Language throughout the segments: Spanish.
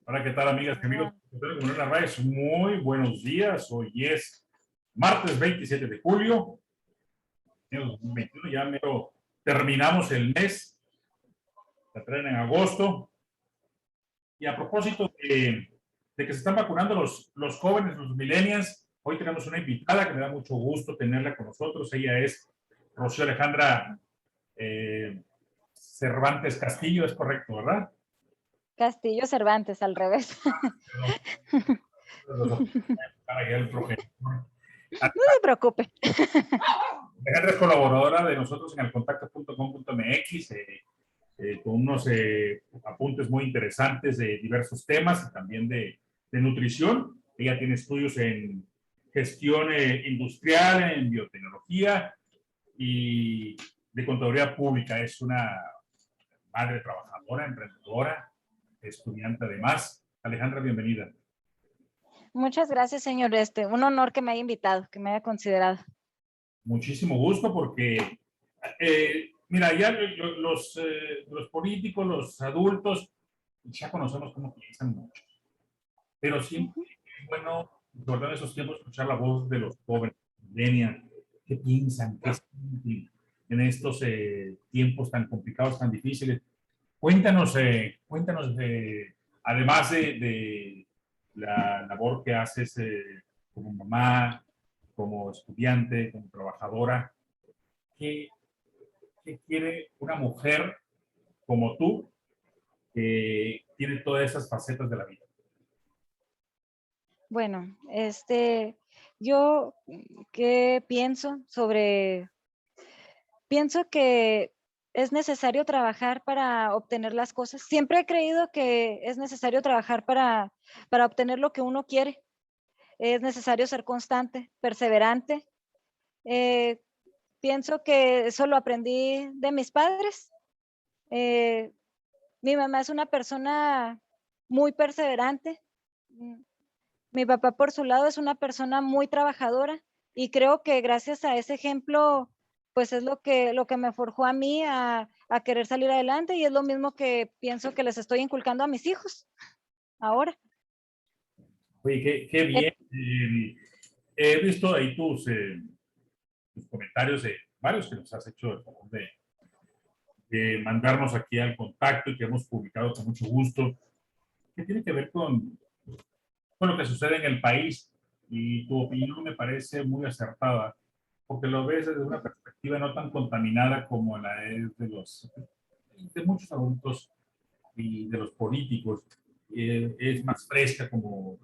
Hola, ¿qué tal, amigas y amigos Ah, de Comunidad Narváez? Muy buenos días. Hoy es martes 27 de julio de 2021. Ya mero terminamos el mes, la traen en agosto. Y a propósito de que se están vacunando los jóvenes, los millennials, hoy tenemos una invitada que me da mucho gusto tenerla con nosotros. Ella es Rocío Alejandra eh, Cervantes Castillo, es correcto, ¿verdad? Castillo Cervantes, al revés. Perdón, para el progenitor. No se preocupe. Alejandra es colaboradora de nosotros en elcontacto.com.mx, con unos apuntes muy interesantes de diversos temas y también de nutrición. Ella tiene estudios en gestión industrial, en biotecnología y de contaduría pública. Es una madre trabajadora, emprendedora, estudiante además. Alejandra, bienvenida. Muchas gracias, señor. Un honor que me haya invitado, que me haya considerado. Muchísimo gusto porque mira, ya los políticos, los adultos, ya conocemos cómo piensan mucho, pero siempre Ujú. es bueno, sobre todo en esos tiempos, escuchar la voz de los jóvenes, millennials, qué piensan, qué sienten en estos tiempos tan complicados, tan difíciles. Cuéntanos además de la labor que haces como mamá, como estudiante, como trabajadora, ¿qué, qué quiere una mujer como tú que tiene todas esas facetas de la vida? Bueno, yo qué pienso pienso que es necesario trabajar para obtener las cosas. Siempre he creído que es necesario trabajar para obtener lo que uno quiere. Es necesario ser constante, perseverante. Eh, Pienso que eso lo aprendí de mis padres. Eh, Mi mamá es una persona muy perseverante. Mm, Mi papá, por su lado, es una persona muy trabajadora y creo que gracias a ese ejemplo, pues es lo que me forjó a mí a querer salir adelante y es lo mismo que pienso que les estoy inculcando a mis hijos ahora. Oye, qué Eh, bien. He visto ahí tus comentarios de varios que nos has hecho el favor de mandarnos aquí al contacto y que hemos publicado con mucho gusto, que tiene que ver con lo que sucede en el país. Y tu opinión me parece muy acertada, porque lo ves desde una perspectiva no tan contaminada como la es de muchos adultos y de los políticos. Es más fresca como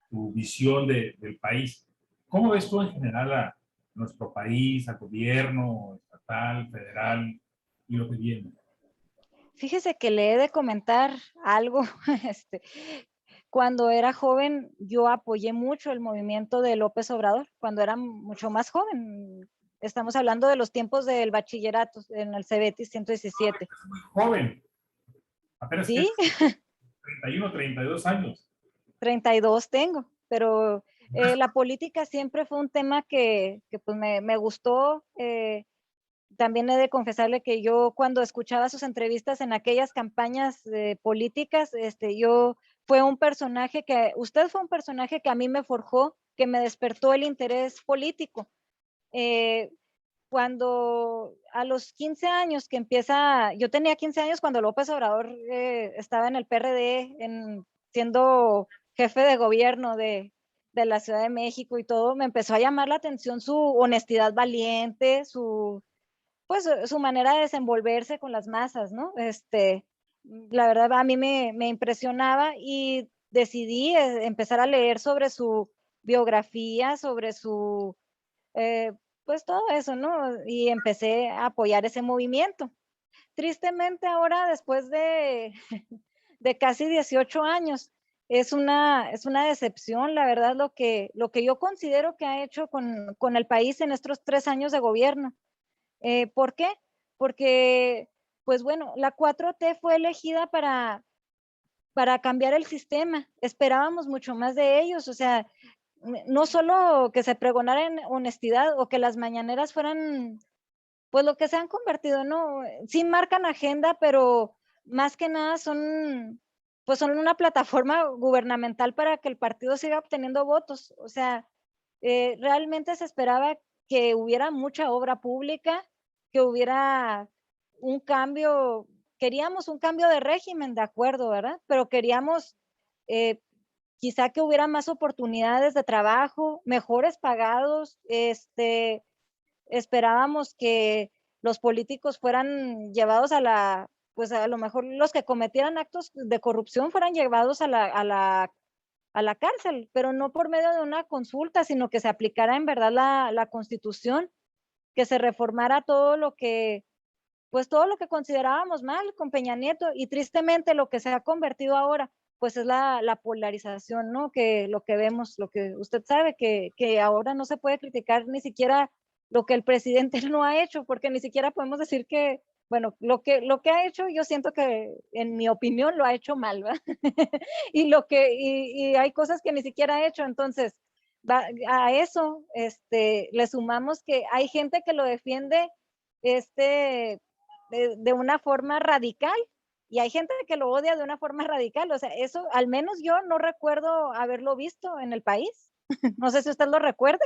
tu visión del país. ¿Cómo ves tú en general a nuestro país, al gobierno estatal, federal y lo que viene? Fíjese que le he de comentar algo. este, Cuando era joven, yo apoyé mucho el movimiento de López Obrador, cuando era mucho más joven. Estamos hablando de los tiempos del bachillerato en el CEBETIS 117. Muy joven, apenas tienes Sí, 31, 32 años. 32 tengo, pero la política siempre fue un tema que pues me gustó. También he de confesarle que yo cuando escuchaba sus entrevistas en aquellas campañas políticas, usted fue un personaje que a mí me forjó, que me despertó el interés político. Eh, Cuando a los 15 años yo tenía 15 años cuando López Obrador estaba en el PRD, siendo jefe de gobierno de la Ciudad de México y todo, me empezó a llamar la atención su honestidad valiente, su manera de desenvolverse con las masas, ¿no? La verdad a mí me impresionaba y decidí empezar a leer sobre su biografía, sobre eh, pues todo eso, ¿no? Y empecé a apoyar ese movimiento. Tristemente ahora, después de casi 18 años, es una decepción, la verdad, lo que yo considero que ha hecho con el país en estos 3 años de gobierno. ¿Por qué? Porque, pues bueno, la 4T fue elegida para cambiar el sistema. Esperábamos mucho más de ellos, o sea, no solo que se pregonara en honestidad o que las mañaneras fueran, pues lo que se han convertido, ¿no? Sí marcan agenda, pero más que nada son pues son una plataforma gubernamental para que el partido siga obteniendo votos. O sea, realmente se esperaba que hubiera mucha obra pública, que hubiera un cambio, queríamos un cambio de régimen, de acuerdo, ¿verdad? Pero queríamos quizá que hubiera más oportunidades de trabajo, mejores pagados, esperábamos que los políticos fueran llevados a la, pues a lo mejor los que cometieran actos de corrupción fueran llevados a la cárcel, pero no por medio de una consulta, sino que se aplicara en verdad la Constitución, que se reformara todo lo que, pues todo lo que considerábamos mal con Peña Nieto, y tristemente lo que se ha convertido ahora, pues es la polarización, ¿no? Que lo que vemos, lo que usted sabe, que ahora no se puede criticar ni siquiera lo que el presidente no ha hecho, porque ni siquiera podemos decir que, bueno, lo que ha hecho, yo siento que, en mi opinión, lo ha hecho mal, ¿verdad? y hay cosas que ni siquiera ha hecho, entonces, a eso, le sumamos que hay gente que lo defiende, de una forma radical, y hay gente que lo odia de una forma radical. O sea, eso al menos yo no recuerdo haberlo visto en el país. No sé si usted lo recuerde.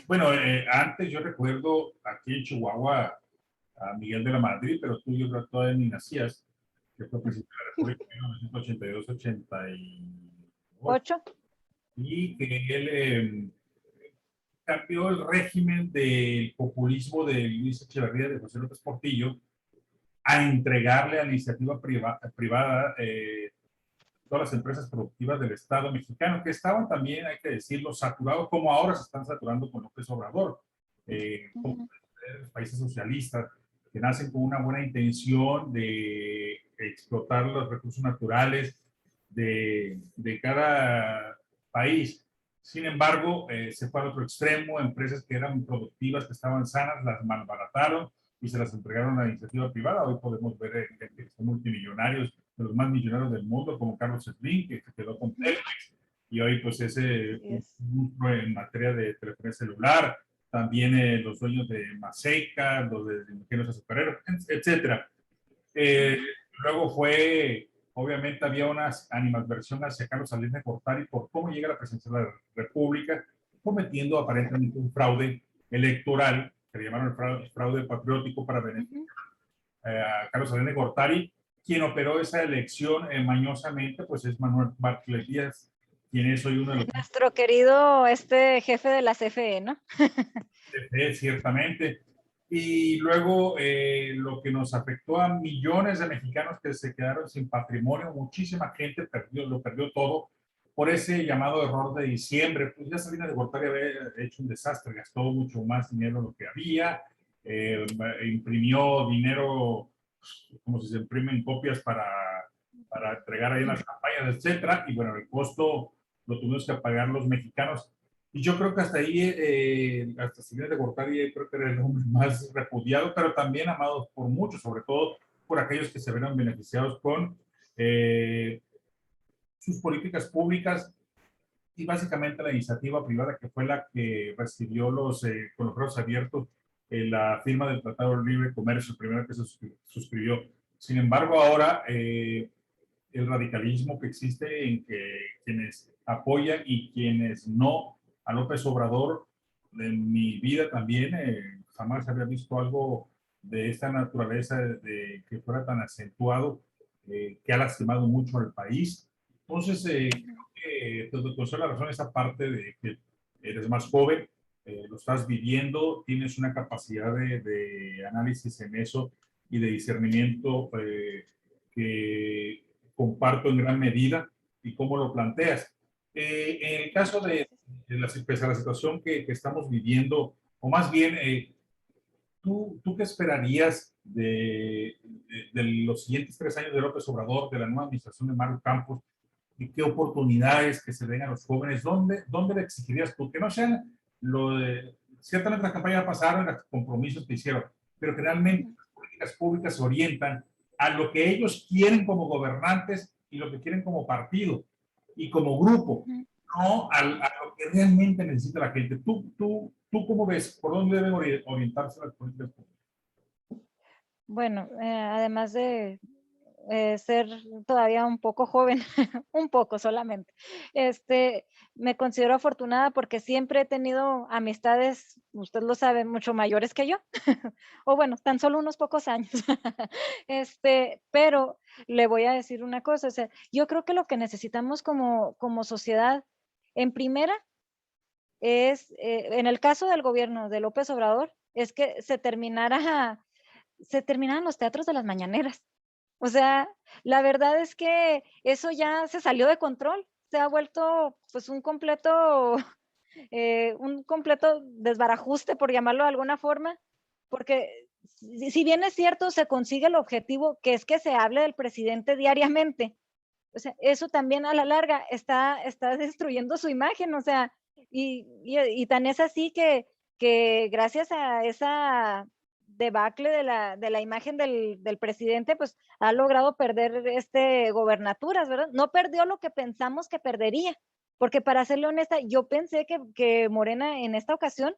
Bueno, antes yo recuerdo aquí en Chihuahua a Miguel de la Madrid, pero tú yo creo que todavía ni nacías, que fue presidente de la República en 1982-88, 8. y que él cambió el régimen del populismo de Luis Echeverría, de José López Portillo, a entregarle a la iniciativa privada todas las empresas productivas del Estado mexicano, que estaban también, hay que decirlo, saturados, como ahora se están saturando con López Obrador, como los países socialistas, que nacen con una buena intención de explotar los recursos naturales de cada país. Sin embargo, se fue al otro extremo, empresas que eran productivas, que estaban sanas, las malbarataron y se las entregaron a la iniciativa privada. Hoy podemos ver que son multimillonarios, de los más millonarios del mundo, como Carlos Slim, que se quedó con Telmex, y hoy pues es un en materia de telefonía celular, también los dueños de Maseca, los de Ingenieros Azucareros, etcétera. Luego fue, obviamente había una animadversión hacia Carlos Salinas de Gortari por cómo llega a la presidencia de la República, cometiendo aparentemente un fraude electoral, que le llamaron el fraude patriótico para beneficiar a Carlos Salinas de Gortari. Quien operó esa elección mañosamente, pues es Manuel Bartlett Díaz, quien es hoy uno de los... Nuestro querido jefe de la CFE, ¿no? Ciertamente. Y luego lo que nos afectó a millones de mexicanos que se quedaron sin patrimonio, muchísima gente lo perdió todo por ese llamado error de diciembre. Pues ya Salinas de Gortari había hecho un desastre, gastó mucho más dinero de lo que había, imprimió dinero, como si se imprimen copias para entregar ahí en las campañas, etcétera, y bueno, el costo lo tuvimos que pagar los mexicanos. Y yo creo que hasta ahí, hasta Salinas de Gortari, creo que era el hombre más repudiado, pero también amado por muchos, sobre todo por aquellos que se verán beneficiados con sus políticas públicas y básicamente la iniciativa privada, que fue la que recibió con los brazos abiertos la firma del Tratado de Libre Comercio, el primero que se suscribió. Sin embargo, ahora el radicalismo que existe en que quienes apoyan y quienes no a López Obrador, en mi vida también jamás había visto algo de esta naturaleza, de que fuera tan acentuado, que ha lastimado mucho al país. Entonces, creo que te la razón esa parte de que eres más joven, lo estás viviendo, tienes una capacidad de análisis en eso y de discernimiento que comparto en gran medida y cómo lo planteas. En el caso de la situación que estamos viviendo, o más bien, ¿tú qué esperarías de los siguientes 3 años de López Obrador, de la nueva administración de Mario Campos, y qué oportunidades que se den a los jóvenes? ¿Dónde le exigirías tú? Que no sean lo de, ciertamente las campañas pasaron, los compromisos que hicieron, pero que realmente las políticas públicas se orientan a lo que ellos quieren como gobernantes y lo que quieren como partido y como grupo, no a lo que realmente necesita la gente. ¿Tú cómo ves? ¿Por dónde deben orientarse las políticas públicas? Bueno, además de ser todavía un poco joven, un poco solamente. Me considero afortunada porque siempre he tenido amistades, usted lo sabe, mucho mayores que yo, o bueno, tan solo unos pocos años. Pero le voy a decir una cosa, o sea, yo creo que lo que necesitamos como sociedad, en primera, es, en el caso del gobierno de López Obrador, es que se terminaran los teatros de las mañaneras. O sea, la verdad es que eso ya se salió de control, se ha vuelto pues un completo desbarajuste, por llamarlo de alguna forma, porque si bien es cierto, se consigue el objetivo, que es que se hable del presidente diariamente, o sea, eso también a la larga está destruyendo su imagen, o sea, y tan es así que gracias a esa debacle de la imagen del presidente, pues ha logrado perder gobernaturas, ¿verdad? No perdió lo que pensamos que perdería, porque para serle honesta, yo pensé que Morena en esta ocasión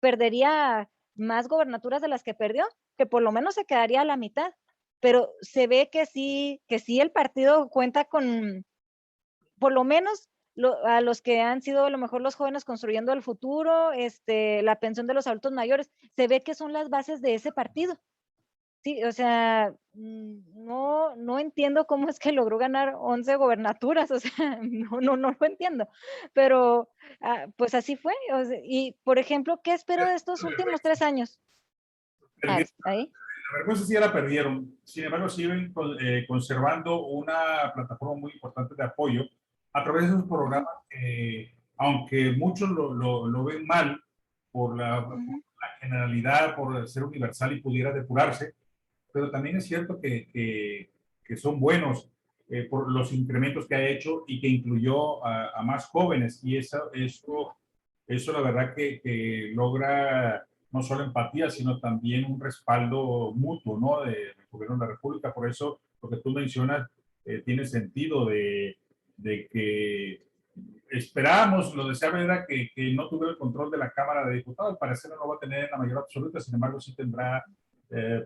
perdería más gobernaturas de las que perdió, que por lo menos se quedaría a la mitad, pero se ve que sí el partido cuenta con, por lo menos, a los que han sido a lo mejor los jóvenes construyendo el futuro, la pensión de los adultos mayores, se ve que son las bases de ese partido. Sí, o sea, no entiendo cómo es que logró ganar 11 gobernaturas, o sea, no lo entiendo, pero pues así fue. O sea, y, por ejemplo, ¿qué espero de estos últimos 3 años? Ahí. La vergüenza sí ya la perdieron, sin embargo siguen conservando una plataforma muy importante de apoyo a través de esos programas que, aunque muchos lo ven mal por la generalidad, por ser universal y pudiera depurarse, pero también es cierto que son buenos por los incrementos que ha hecho y que incluyó a más jóvenes, y eso la verdad que logra no solo empatía, sino también un respaldo mutuo, ¿no? Del gobierno de la República. Por eso lo que tú mencionas tiene sentido de que esperábamos, lo deseable era que no tuviera el control de la Cámara de Diputados. Al parecer no lo va a tener en la mayoría absoluta, sin embargo sí tendrá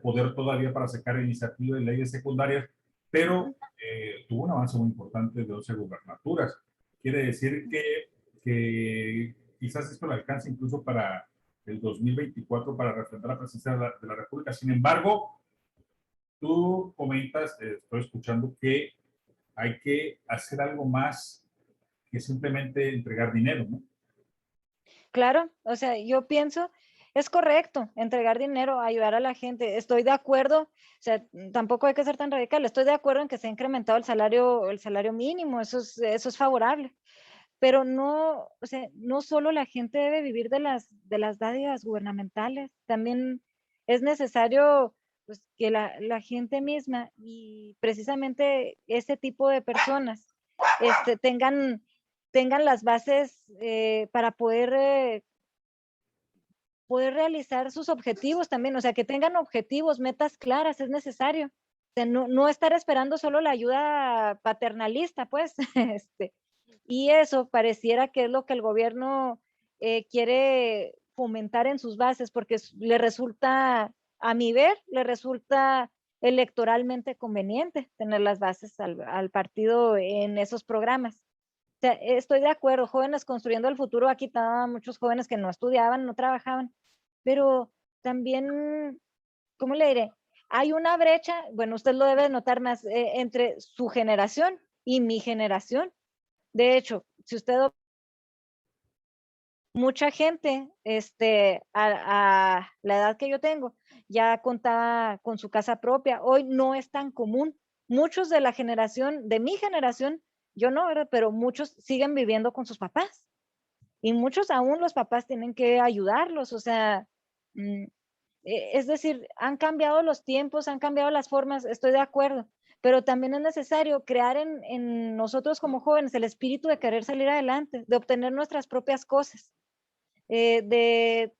poder todavía para sacar iniciativas y leyes secundarias, pero tuvo un avance muy importante de 11 gubernaturas. Quiere decir que quizás esto le alcance incluso para el 2024 para refrendar la presidencia de la República. Sin embargo, tú comentas, estoy escuchando que hay que hacer algo más que simplemente entregar dinero, ¿no? Claro, o sea, yo pienso, es correcto entregar dinero, ayudar a la gente, estoy de acuerdo, o sea, tampoco hay que ser tan radical, estoy de acuerdo en que se ha incrementado el salario mínimo, eso es favorable, pero no, o sea, no solo la gente debe vivir de las dádivas gubernamentales, también es necesario pues, que la gente misma y precisamente ese tipo de personas tengan las bases para poder realizar sus objetivos también, o sea, que tengan objetivos, metas claras, es necesario. O sea, no estar esperando solo la ayuda paternalista, pues, y eso pareciera que es lo que el gobierno quiere fomentar en sus bases, porque le resulta, a mi ver, le resulta electoralmente conveniente tener las bases al partido en esos programas. O sea, estoy de acuerdo, jóvenes construyendo el futuro, aquí estaban muchos jóvenes que no estudiaban, no trabajaban, pero también, ¿cómo le diré? Hay una brecha, bueno, usted lo debe notar más, entre su generación y mi generación. De hecho, si usted, mucha gente, a la edad que yo tengo, ya contaba con su casa propia. Hoy no es tan común. Muchos de la generación, de mi generación, yo no, ¿verdad? Pero muchos siguen viviendo con sus papás y muchos aún los papás tienen que ayudarlos. O sea, mm, es decir, han cambiado los tiempos, han cambiado las formas, estoy de acuerdo, pero también es necesario crear en nosotros como jóvenes el espíritu de querer salir adelante, de obtener nuestras propias cosas, de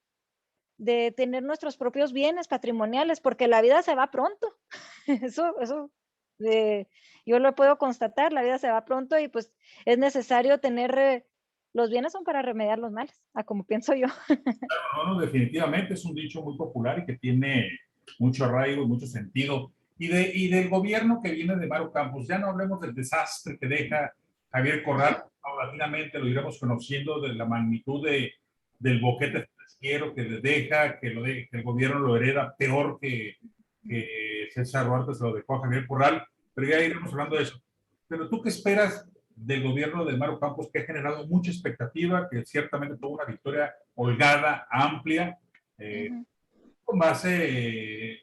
tener nuestros propios bienes patrimoniales, porque la vida se va pronto. Eso eh, yo lo puedo constatar, la vida se va pronto y pues es necesario tener, los bienes son para remediar los males, a como pienso yo. No, no, definitivamente es un dicho muy popular y que tiene mucho arraigo y mucho sentido. Y del gobierno que viene de Maru Campos, ya no hablemos del desastre que deja Javier Corral, paulatinamente lo iremos conociendo de la magnitud del boquete financiero que le deja, que el gobierno lo hereda peor que César Duarte se lo dejó a Javier Corral, pero ya iremos hablando de eso. Pero tú, ¿qué esperas del gobierno de Maru Campos, que ha generado mucha expectativa, que ciertamente tuvo una victoria holgada, amplia, con base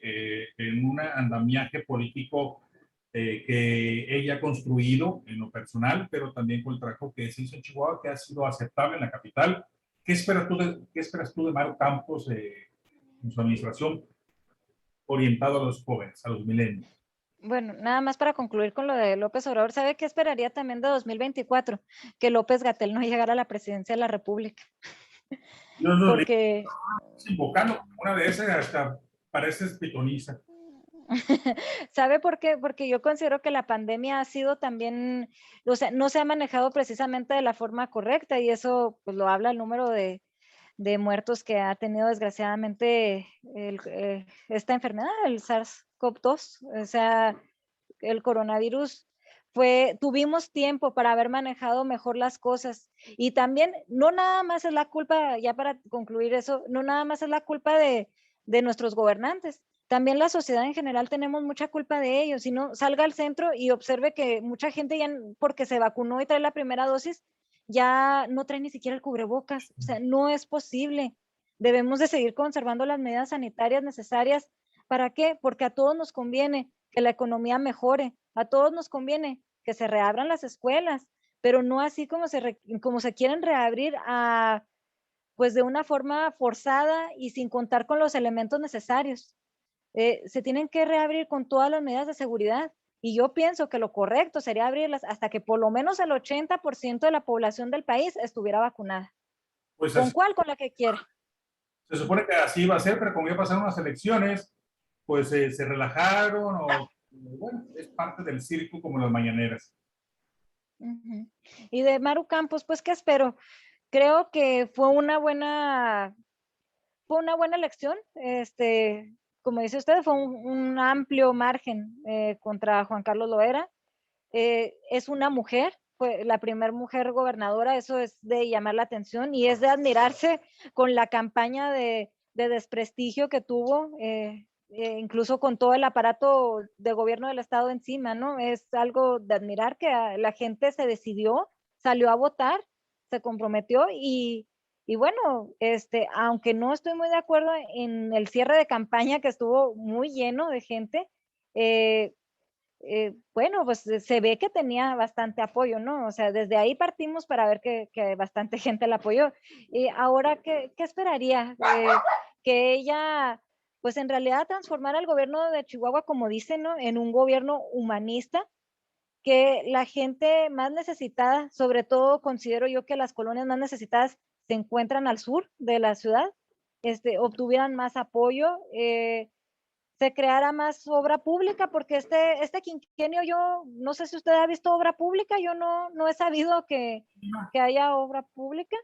en un andamiaje político que ella ha construido en lo personal, pero también con el trabajo que se hizo en Chihuahua, que ha sido aceptable en la capital? ¿Qué esperas tú de Maru Campos en su administración orientado a los jóvenes, a los milenios? Bueno, nada más para concluir con lo de López Obrador, ¿sabe qué esperaría también de 2024? Que López-Gatell no llegara a la presidencia de la República, Yo no le porque estoy invocando una de esas, hasta pareces pitoniza. ¿sabe por qué? Porque yo considero que la pandemia ha sido también, o sea, no se ha manejado precisamente de la forma correcta y eso pues lo habla el número de muertos que ha tenido desgraciadamente esta enfermedad, el SARS-CoV-2. O sea, el coronavirus tuvimos tiempo para haber manejado mejor las cosas. Y también, no nada más es la culpa, ya para concluir eso, no nada más es la culpa de nuestros gobernantes. También la sociedad en general tenemos mucha culpa de ellos. Si no, salga al centro y observe que mucha gente ya, porque se vacunó y trae la primera dosis, ya no trae ni siquiera el cubrebocas. O sea, no es posible. Debemos de seguir conservando las medidas sanitarias necesarias. ¿Para qué? Porque a todos nos conviene que la economía mejore, a todos nos conviene que se reabran las escuelas, pero no así como se quieren reabrir pues de una forma forzada y sin contar con los elementos necesarios. Se tienen que reabrir con todas las medidas de seguridad. Y yo pienso que lo correcto sería abrirlas hasta que por lo menos el 80% de la población del país estuviera vacunada. Pues ¿Con así, cuál? Con la que quiera. se supone que así va a ser, pero como ya pasaron las elecciones, pues se relajaron o, bueno, es parte del circo como las mañaneras. Uh-huh. Y de Maru Campos, pues, ¿qué espero? Creo que fue una buena elección. Como dice usted, fue un amplio margen contra Juan Carlos Loera. Es una mujer, fue la primera mujer gobernadora, eso es de llamar la atención y es de admirarse con la campaña de desprestigio que tuvo, incluso con todo el aparato de gobierno del estado encima, ¿no? Es algo de admirar que la gente se decidió, salió a votar, se comprometió y bueno, aunque no estoy muy de acuerdo en el cierre de campaña que estuvo muy lleno de gente, bueno, pues se ve que tenía bastante apoyo, ¿no? O sea, desde ahí partimos para ver que bastante gente la apoyó. Y ahora, ¿qué esperaría? Que ella, pues en realidad transformara el gobierno de Chihuahua, como dicen, ¿no? En un gobierno humanista, que la gente más necesitada, sobre todo considero yo que las colonias más necesitadas se encuentran al sur de la ciudad, obtuvieran más apoyo, se creara más obra pública, porque este quinquenio yo no sé si usted ha visto obra pública, yo no he sabido que haya obra pública.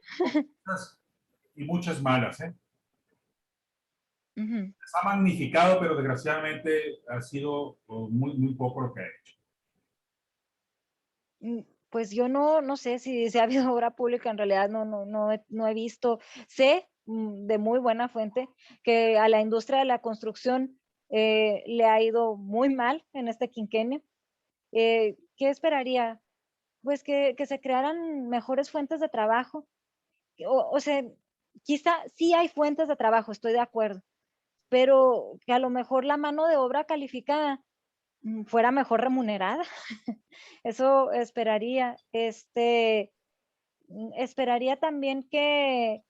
Y muchas malas, ¿eh? Ujú. Se ha magnificado, pero desgraciadamente ha sido muy, muy poco lo que ha hecho. Pues yo no sé si ha habido obra pública, en realidad no he visto. Sé de muy buena fuente que a la industria de la construcción le ha ido muy mal en este quinquenio. ¿Qué esperaría? Pues que se crearan mejores fuentes de trabajo. O sea, quizá sí hay fuentes de trabajo, estoy de acuerdo, pero que a lo mejor la mano de obra calificada fuera mejor remunerada. Eso esperaría. Esperaría también que,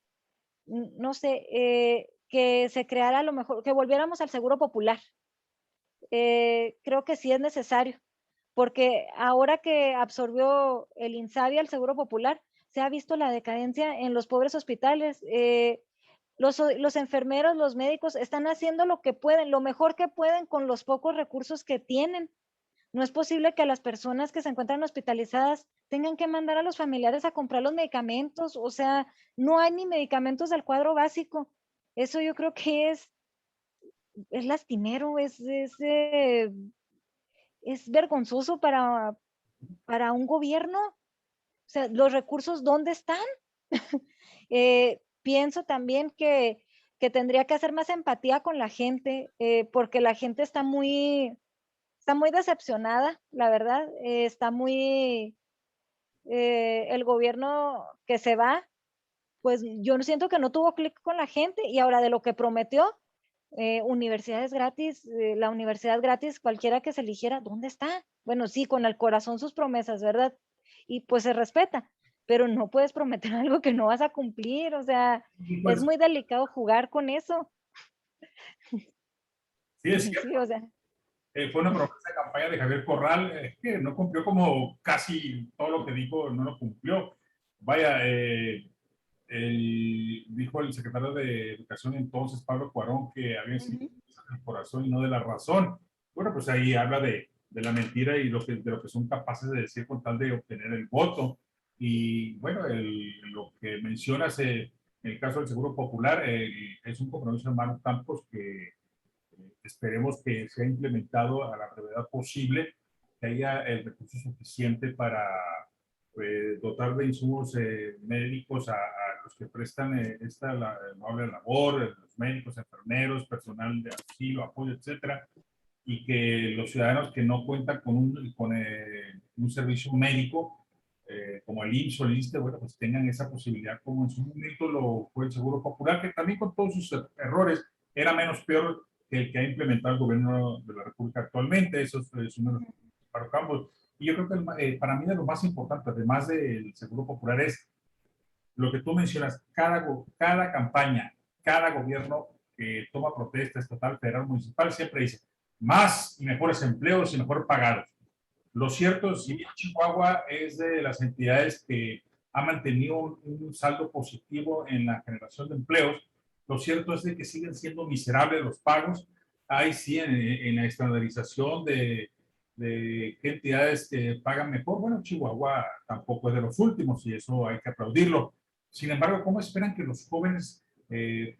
no sé, que se creara a lo mejor, que volviéramos al seguro popular. Creo que sí es necesario, porque ahora que absorbió el INSABI al seguro popular, se ha visto la decadencia en los pobres hospitales. Los enfermeros, los médicos están haciendo lo que pueden, lo mejor que pueden con los pocos recursos que tienen. No es posible que a las personas que se encuentran hospitalizadas tengan que mandar a los familiares a comprar los medicamentos. O sea, no hay ni medicamentos del cuadro básico. Eso yo creo que es lastimero, es vergonzoso para un gobierno. O sea, los recursos, ¿dónde están? Pienso también que tendría que hacer más empatía con la gente, porque la gente está muy decepcionada, la verdad. Está muy, el gobierno que se va, pues yo siento que no tuvo clic con la gente y ahora de lo que prometió, universidades gratis, la universidad gratis, cualquiera que se eligiera, ¿dónde está? Bueno, sí, con el corazón sus promesas, ¿verdad? Y pues se respeta, pero no puedes prometer algo que no vas a cumplir, o sea, Y es pues muy delicado jugar con eso. sí, es cierto. Sí, o sea, Fue una promesa de campaña de Javier Corral, que no cumplió como casi todo lo que dijo, no lo cumplió. Vaya, dijo el secretario de Educación entonces, Pablo Cuarón, que había sido ujú, del corazón y no de la razón. Bueno, pues ahí habla de la mentira y de lo que son capaces de decir con tal de obtener el voto. Y bueno, lo que mencionas, el caso del Seguro Popular, es un compromiso de Manuel Campos que esperemos que sea implementado a la brevedad posible, que haya el recurso suficiente para dotar de insumos médicos a los que prestan esta noble labor, los médicos, enfermeros, personal de auxilio, apoyo, etcétera, y que los ciudadanos que no cuentan con un servicio médico como el IMSS o el ISSSTE, bueno, pues tengan esa posibilidad como en su momento lo fue el Seguro Popular, que también con todos sus errores era menos peor que el que ha implementado el gobierno de la República actualmente. Eso es uno de los para Campos. Y yo creo que para mí de lo más importante, además del Seguro Popular, es lo que tú mencionas, cada campaña, cada gobierno que toma protesta estatal, federal, municipal, siempre dice más y mejores empleos y mejor pagados. Lo cierto, si bien Chihuahua es de las entidades que ha mantenido un saldo positivo en la generación de empleos, lo cierto es de que siguen siendo miserables los pagos. Hay sí en la estandarización de qué entidades que pagan mejor. Bueno, Chihuahua tampoco es de los últimos y eso hay que aplaudirlo. Sin embargo, ¿cómo esperan que los jóvenes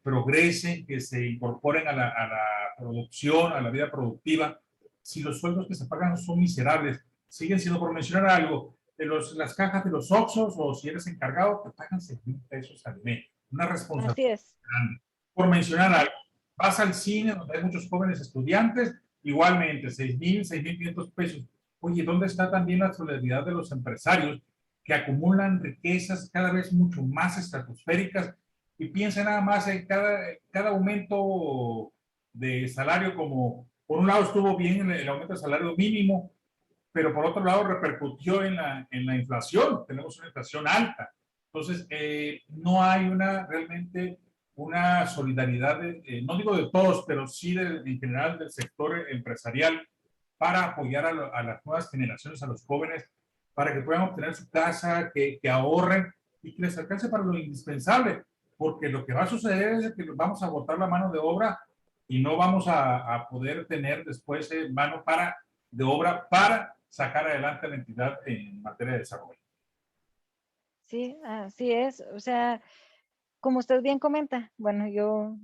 progresen, que se incorporen a la producción, a la vida productiva, si los sueldos que se pagan son miserables? Siguen siendo, por mencionar algo, las cajas de los Oxxos, o si eres encargado, te pagan 6,000 pesos al mes. Una así responsabilidad es. grande. Por mencionar algo, vas al cine donde hay muchos jóvenes estudiantes, igualmente 6,000, 6,500 pesos. Oye, ¿dónde está también la solidaridad de los empresarios que acumulan riquezas cada vez mucho más estratosféricas y piensan nada más en cada aumento de salario? Como por un lado estuvo bien el aumento del salario mínimo, pero por otro lado repercutió en la inflación. Tenemos una inflación alta. Entonces, no hay realmente una solidaridad, no digo de todos, pero sí en general del sector empresarial para apoyar a las nuevas generaciones, a los jóvenes, para que puedan obtener su casa, que ahorren y que les alcance para lo indispensable, porque lo que va a suceder es que vamos a agotar la mano de obra y no vamos a poder tener después mano de obra para sacar adelante la entidad en materia de desarrollo. Sí, así es. O sea, como usted bien comenta, bueno, yo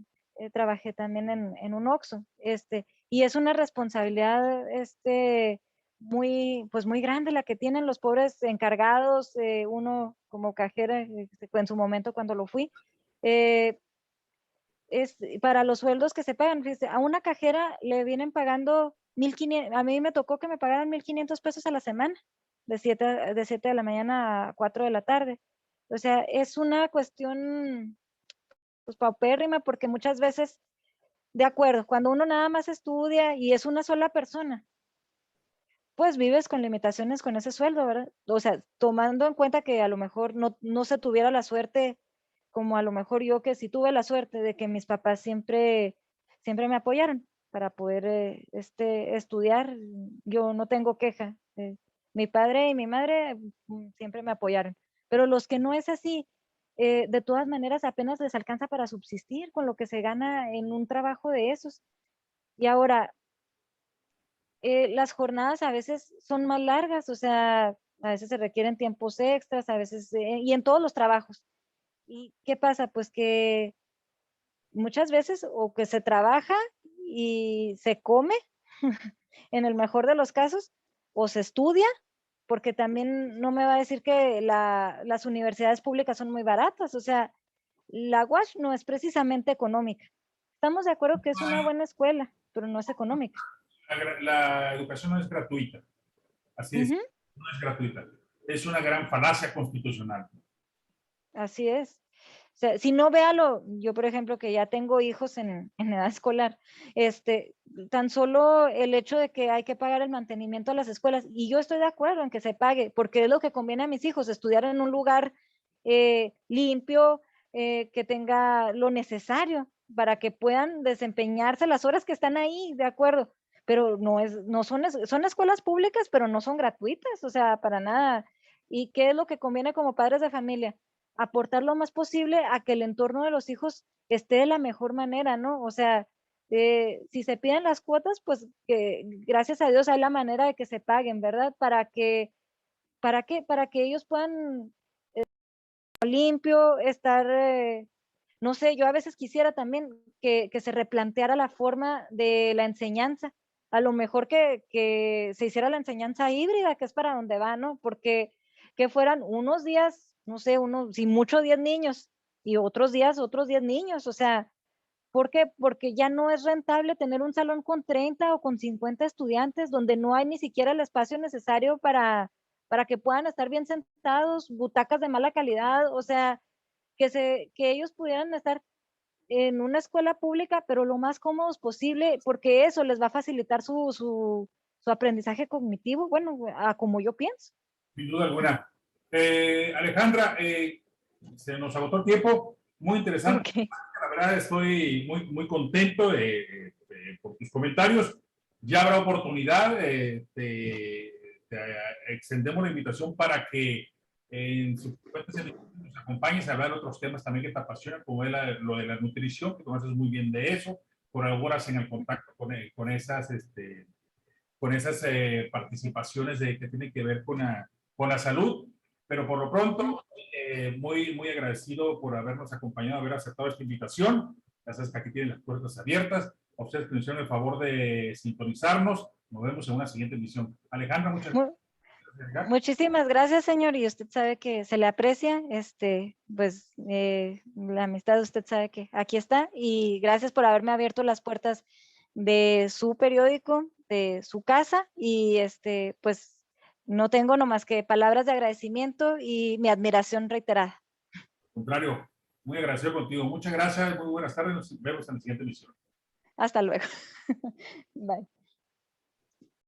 trabajé también en un Oxxo, y es una responsabilidad, muy, pues muy grande la que tienen los pobres encargados, uno como cajera, en su momento cuando lo fui, eh, es para los sueldos que se pagan. Fíjese, a una cajera le vienen pagando 1,500, a mí me tocó que me pagaran 1,500 pesos a la semana, de siete de la mañana a 4 de la tarde. O sea, es una cuestión pues paupérrima, porque muchas veces, de acuerdo, cuando uno nada más estudia y es una sola persona, pues vives con limitaciones con ese sueldo, ¿verdad? O sea, tomando en cuenta que a lo mejor no se tuviera la suerte, como a lo mejor yo que sí tuve la suerte de que mis papás siempre me apoyaron para poder estudiar. Yo no tengo queja. Mi padre y mi madre siempre me apoyaron. Pero los que no es así, de todas maneras apenas les alcanza para subsistir con lo que se gana en un trabajo de esos. Y ahora, las jornadas a veces son más largas, o sea, a veces se requieren tiempos extras, a veces, y en todos los trabajos. ¿Y qué pasa? Pues que muchas veces o que se trabaja y se come, en el mejor de los casos, o se estudia, porque también no me va a decir que las universidades públicas son muy baratas, o sea, la UASH no es precisamente económica. Estamos de acuerdo que es una buena escuela, pero no es económica. La educación no es gratuita, así es, Ujú, no es gratuita. Es una gran falacia constitucional. así es. O sea, si no véalo, yo por ejemplo que ya tengo hijos en edad escolar, tan solo el hecho de que hay que pagar el mantenimiento de las escuelas, y yo estoy de acuerdo en que se pague, porque es lo que conviene a mis hijos, estudiar en un lugar limpio, que tenga lo necesario para que puedan desempeñarse las horas que están ahí, de acuerdo, pero no son, son escuelas públicas, pero no son gratuitas, o sea, para nada. ¿Y qué es lo que conviene como padres de familia? Aportar lo más posible a que el entorno de los hijos esté de la mejor manera, ¿no? O sea, si se piden las cuotas, pues que gracias a Dios hay la manera de que se paguen, ¿verdad? ¿Para qué? Para que ellos puedan limpio, estar, no sé, yo a veces quisiera también que se replanteara la forma de la enseñanza. A lo mejor que se hiciera la enseñanza híbrida, que es para donde va, ¿no? Porque que fueran unos días, no sé, unos, si mucho 10 niños y otros días otros 10 niños. O sea, ¿por qué? Porque ya no es rentable tener un salón con 30 o con 50 estudiantes donde no hay ni siquiera el espacio necesario para que puedan estar bien sentados, butacas de mala calidad. O sea, que ellos pudieran estar en una escuela pública, pero lo más cómodos posible, porque eso les va a facilitar su aprendizaje cognitivo, bueno, a como yo pienso. Sin duda alguna. Alejandra, se nos agotó el tiempo, muy interesante. Ok. La verdad estoy muy contento por tus comentarios. Ya habrá oportunidad, te extendemos la invitación para que en subsecuentes emisiones nos acompañes a hablar de otros temas también que te apasionan, como es lo de la nutrición, que conoces muy bien de eso, colaboras en el contacto con esas participaciones que tienen que ver con la salud, pero por lo pronto, muy agradecido por habernos acompañado, haber aceptado esta invitación. Ya sabes que aquí tienen las puertas abiertas. A ustedes que nos hicieron el favor de sintonizarnos. Nos vemos en una siguiente emisión. Alejandra, muchas Mu- gracias. Muchísimas gracias, señor, y usted sabe que se le aprecia, pues la amistad, usted sabe que aquí está, y gracias por haberme abierto las puertas de su periódico, de su casa, y pues no tengo nomás que palabras de agradecimiento y mi admiración reiterada. Al contrario, muy agradecido contigo. Muchas gracias, muy buenas tardes. Nos vemos en la siguiente emisión. Hasta luego. Bye.